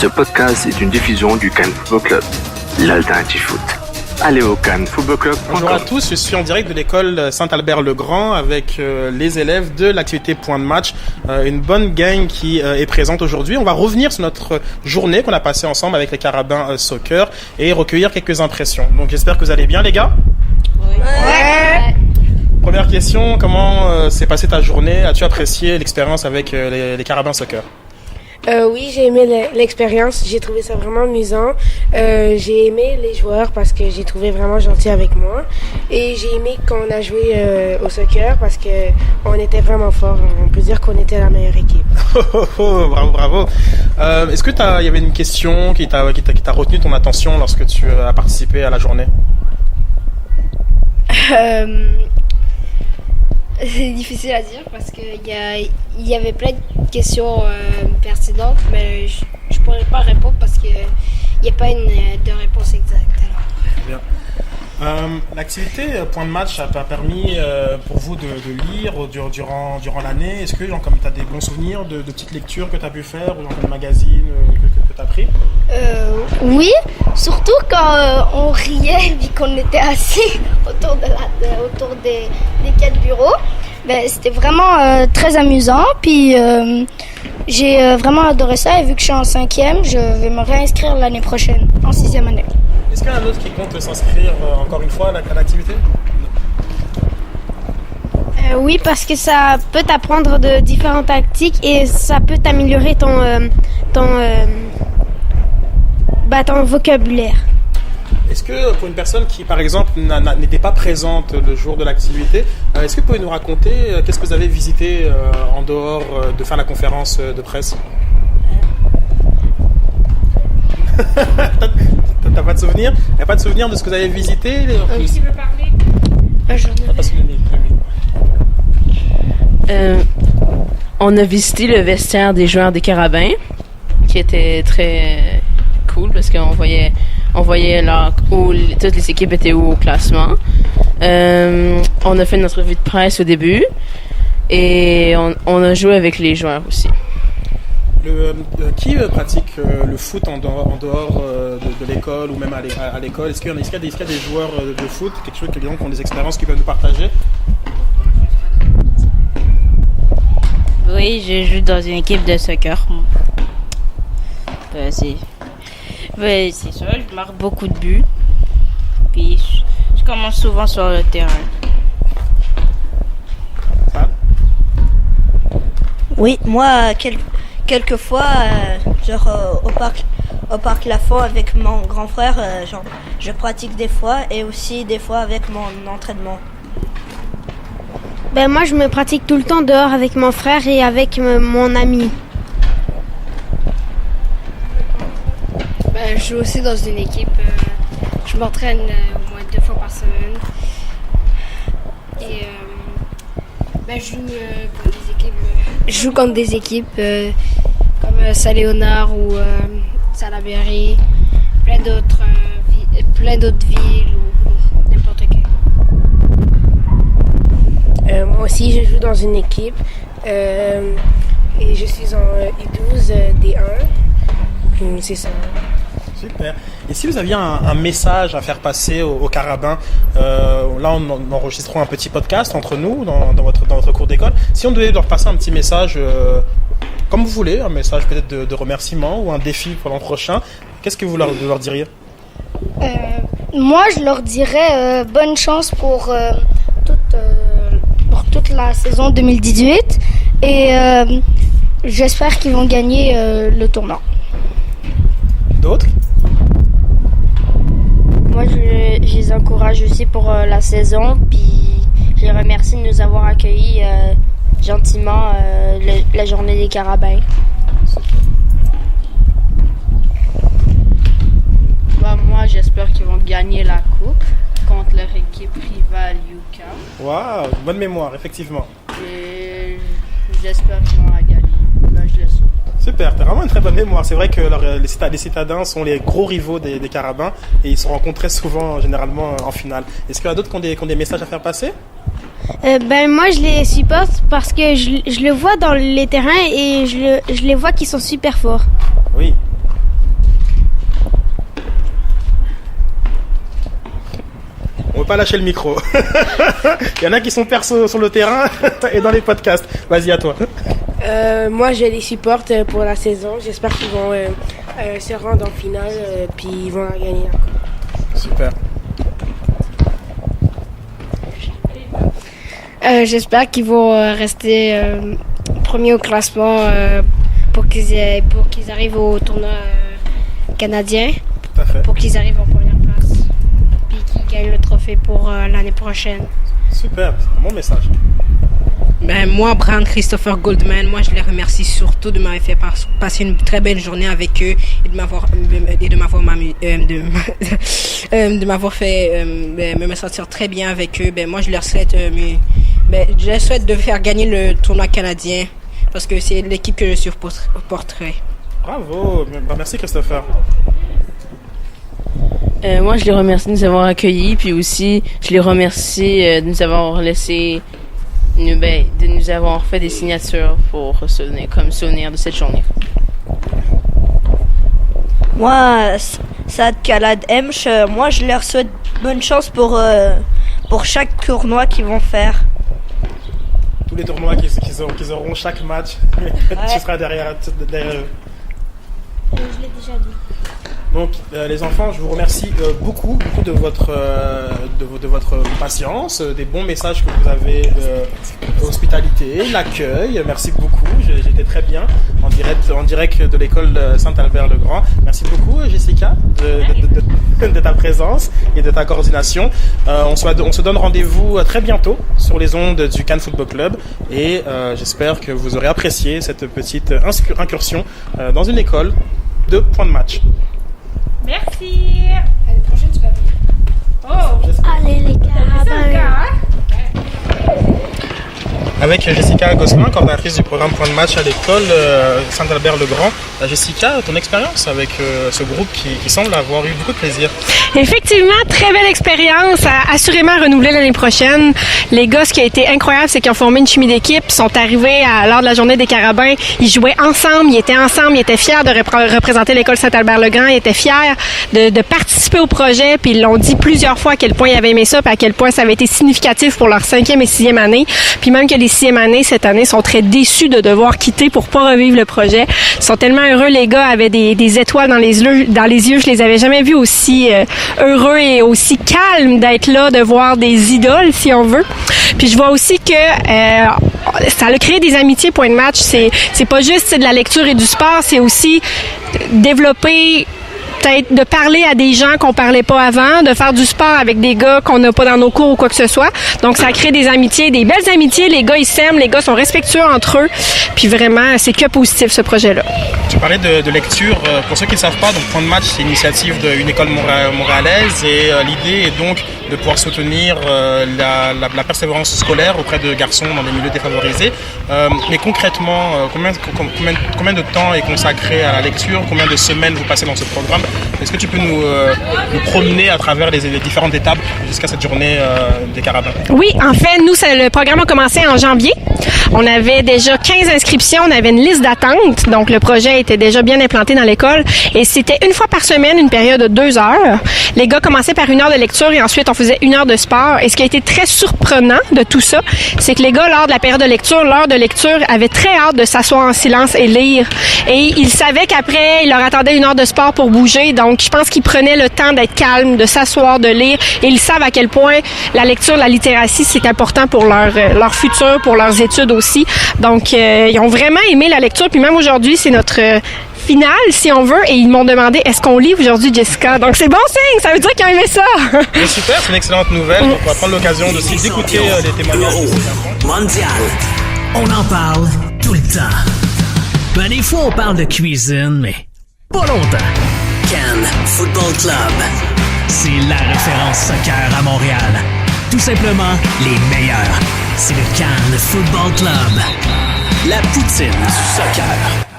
Ce podcast est une diffusion du Cannes Football Club, l'alternative foot. Allez au cannesfootballclub.com. Bonjour à tous, je suis en direct de l'école Saint-Albert-le-Grand avec les élèves de l'activité Point de match. Une bonne gang qui est présente aujourd'hui. On va revenir sur notre journée qu'on a passée ensemble avec les Carabins Soccer et recueillir quelques impressions. Donc j'espère que vous allez bien les gars. Ouais. Première question, comment s'est passée ta journée? As-tu apprécié l'expérience avec les Carabins Soccer? Oui, j'ai aimé l'expérience. J'ai trouvé ça vraiment amusant. J'ai aimé les joueurs parce que j'ai trouvé vraiment gentils avec moi. Et j'ai aimé qu'on a joué au soccer parce que on était vraiment fort. On peut dire qu'on était la meilleure équipe. Bravo, bravo. Est-ce que il y avait une question qui t'a retenu ton attention lorsque tu as participé à la journée? C'est difficile à dire parce qu'il y avait plein de questions pertinentes, mais je ne pourrais pas répondre parce qu'il n'y a pas de réponse exacte. Bien. L'activité Point de match a permis pour vous de lire durant l'année. Est-ce que tu as des bons souvenirs de petites lectures que tu as pu faire ou dans le magazine que tu as pris? Oui, surtout quand on riait et qu'on était assis autour des quatre bureaux. Ben, c'était vraiment très amusant. Puis j'ai vraiment adoré ça. Et vu que je suis en 5e, je vais me réinscrire l'année prochaine, en 6e année. Est-ce qu'il y en a d'autres qui comptent s'inscrire encore une fois à l'activité? Oui, parce que ça peut t'apprendre de différentes tactiques et ça peut t'améliorer ton vocabulaire. Est-ce que pour une personne qui, par exemple, n'était pas présente le jour de l'activité, est-ce que vous pouvez nous raconter qu'est-ce que vous avez visité en dehors de faire la conférence de presse? T'as pas de souvenir? Il n'y a pas de souvenir de ce que vous avez visité? Qui veut parler? On a visité le vestiaire des joueurs des Carabins, qui était très cool parce qu'on voyait là où toutes les équipes étaient où au classement. On a fait notre revue de presse au début et on a joué avec les joueurs aussi. Qui pratique le foot en dehors de l'école ou même à l'école? Est-ce qu'il y a des joueurs de foot, quelque chose qui ont des expériences qu'ils peuvent nous partager? Oui, je joue dans une équipe de soccer. C'est ça, je marque beaucoup de buts. Puis je commence souvent sur le terrain. Oui, moi, quelquefois, au parc Lafont avec mon grand frère, je pratique des fois et aussi des fois avec mon entraînement. Ben moi, je me pratique tout le temps dehors avec mon frère et avec mon ami. Je joue aussi dans une équipe. Je m'entraîne au moins 2 fois par semaine. Et je joue contre des équipes comme Saint-Léonard ou Salaberry, plein d'autres villes ou n'importe quelle. Moi aussi, je joue dans une équipe et je suis en U12 D1. C'est ça. Super. Et si vous aviez un message à faire passer aux Carabins, là on enregistrera un petit podcast entre nous dans votre cours d'école. Si on devait leur passer un petit message, comme vous voulez, un message peut-être de remerciement ou un défi pour l'an prochain, qu'est-ce que vous leur diriez? Moi, je leur dirais bonne chance pour toute la saison 2018 et j'espère qu'ils vont gagner le tournoi. D'autres? Moi, je les encourage aussi pour la saison, puis je les remercie de nous avoir accueillis gentiment la journée des Carabins. Moi, j'espère qu'ils vont gagner la coupe contre leur équipe rivale UQAM. Waouh, bonne mémoire, effectivement. Et j'espère qu'ils vont la gagner. Je le souhaite. Super, t'as vraiment une très bonne mémoire. C'est vrai que les citadins sont les gros rivaux des Carabins et ils se rencontrent très souvent, généralement, en finale. Est-ce qu'il y a d'autres qui ont des messages à faire passer? Moi, je les supporte parce que je le vois dans les terrains et je les vois qu'ils sont super forts. Oui. pas lâcher le micro. Il y en a qui sont perso sur le terrain et dans les podcasts. Vas-y, à toi. Moi, je les supporte pour la saison. J'espère qu'ils vont se rendre en finale, puis ils vont la gagner. Super. J'espère qu'ils vont rester premiers au classement pour qu'ils arrivent au tournoi canadien. Tout à fait. Pour qu'ils arrivent en première place. Puis qu'ils gagnent le trophée pour l'année prochaine. Super, c'est un bon message. Ben, moi, Brand Christopher Goldman, moi, je les remercie surtout de m'avoir fait passer une très belle journée avec eux et de m'avoir fait me sentir très bien avec eux. Ben, moi, je leur souhaite de faire gagner le tournoi canadien parce que c'est l'équipe que je supporterai. Bravo, merci Christopher. Moi, je les remercie de nous avoir accueillis, puis aussi, je les remercie de nous avoir laissé, de nous avoir fait des signatures pour comme souvenir de cette journée. Moi, Saad Khalad Emch, moi je leur souhaite bonne chance pour chaque tournoi qu'ils vont faire. Tous les tournois qu'ils auront chaque match, tu seras derrière eux. Je l'ai déjà dit. Donc, les enfants, je vous remercie beaucoup de votre patience, des bons messages que vous avez, hospitalité, l'accueil. Merci beaucoup. J'étais très bien en direct de l'école Saint-Albert-le-Grand. Merci beaucoup, Jessica, de ta présence et de ta coordination. On se donne rendez-vous très bientôt sur les ondes du Cannes Football Club et j'espère que vous aurez apprécié cette petite incursion dans une école de point de match. Merci. L'année prochaine, tu vas venir. Oh. Allez les gars. Avec Jessica Gosselin, coordinatrice du programme Point de Match à l'école Saint-Albert-le-Grand. Jessica, ton expérience avec ce groupe qui semble avoir eu beaucoup de plaisir. Effectivement, très belle expérience, assurément renouvelée l'année prochaine. Les gars, ce qui a été incroyable, c'est qu'ils ont formé une chimie d'équipe, sont arrivés lors de la journée des Carabins, ils jouaient ensemble, ils étaient fiers de représenter l'école Saint-Albert-le-Grand, ils étaient fiers de participer au projet, puis ils l'ont dit plusieurs fois à quel point ils avaient aimé ça, puis à quel point ça avait été significatif pour leur 5e et 6e année, puis même que les 6e années cette année sont très déçus de devoir quitter pour pas revivre le projet. Ils sont tellement heureux, les gars avaient des étoiles dans les yeux, je les avais jamais vus aussi heureux et aussi calmes d'être là, de voir des idoles si on veut. Puis je vois aussi que ça a créé des amitiés. Point de match, c'est pas juste de la lecture et du sport, c'est aussi développer, peut-être de parler à des gens qu'on parlait pas avant, de faire du sport avec des gars qu'on n'a pas dans nos cours ou quoi que ce soit. Donc ça crée des amitiés, des belles amitiés. Les gars ils s'aiment, les gars sont respectueux entre eux. Puis vraiment c'est que positif ce projet-là. Tu parlais de lecture. Pour ceux qui ne savent pas, donc Point de Match, c'est une initiative d'une école montréalaise et l'idée est donc de pouvoir soutenir la persévérance scolaire auprès de garçons dans des milieux défavorisés. Mais concrètement, combien de temps est consacré à la lecture? Combien de semaines vous passez dans ce programme? Est-ce que tu peux nous promener à travers les différentes étapes jusqu'à cette journée des Carabins? Oui, en fait, nous, le programme a commencé en janvier. On avait déjà 15 inscriptions, on avait une liste d'attente, donc le projet était déjà bien implanté dans l'école et c'était une fois par semaine, une période de 2 heures. Les gars commençaient par 1 heure de lecture et ensuite on faisait 1 heure de sport. Et ce qui a été très surprenant de tout ça, c'est que les gars, lors de la période de lecture, l'heure de lecture, avaient très hâte de s'asseoir en silence et lire. Et ils savaient qu'après, il leur attendait 1 heure de sport pour bouger. Donc, je pense qu'ils prenaient le temps d'être calmes, de s'asseoir, de lire. Et ils savent à quel point la lecture, la littératie, c'est important pour leur futur, pour leurs études aussi. Donc, ils ont vraiment aimé la lecture. Puis même aujourd'hui, c'est notre finale, si on veut. Et ils m'ont demandé, est-ce qu'on lit aujourd'hui, Jessica? Donc, c'est bon signe. Ça veut dire qu'ils ont aimé ça. C'est super, c'est une excellente nouvelle. Donc, on va prendre l'occasion d'écouter les témoignages. Mondial. On en parle tout le temps. Ben, des fois, on parle de cuisine, mais pas longtemps. Cannes Football Club. C'est la référence soccer à Montréal. Tout simplement, les meilleurs. C'est le Cannes Football Club. La poutine du soccer.